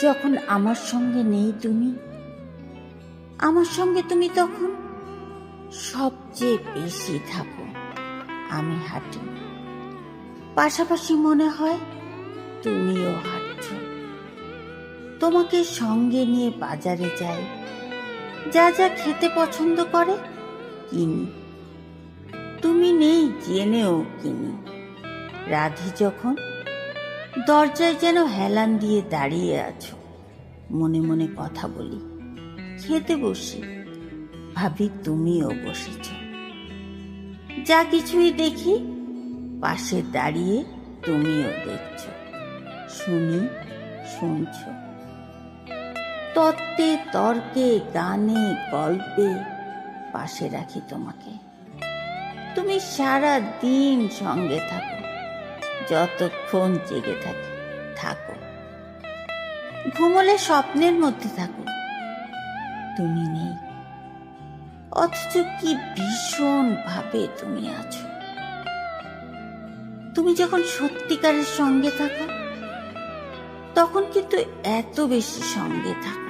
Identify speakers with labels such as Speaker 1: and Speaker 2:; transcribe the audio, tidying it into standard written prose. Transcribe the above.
Speaker 1: যখন আমার সঙ্গে নেই তুমি, আমার সঙ্গে তুমি তখন সবচেয়ে বেশি থাকো। আমি হাঁটি, পাশাপাশি মনে হয় তুমিও হাঁটছ। তোমাকে সঙ্গে নিয়ে বাজারে যাই, যা যা খেতে পছন্দ করে কিনি। তুমি নেই জেনেও কিনি। রাধি যখন দরজায় যেন হেলান দিয়ে দাঁড়িয়ে আছো, মনে মনে কথা বলি। খেতে বসি, ভাবি তুমিও বসেছ। যা কিছুই দেখি, পাশে দাঁড়িয়ে তুমিও দেখছ। শুনি, শুনছ। তত্ত্বে তর্কে গানে গল্পে পাশে রাখি তোমাকে। তুমি সারা দিন সঙ্গে থাকো, যতক্ষণ জেগে থাকি থাকো। ঘুমলে স্বপ্নের মধ্যে থাকো, তুমি নেই, অথচ কি ভীষণ ভাবে তুমি আছো। তুমি যখন সত্যিকারের সঙ্গে থাকো, তখন কিন্তু এত বেশি সঙ্গে থাকো।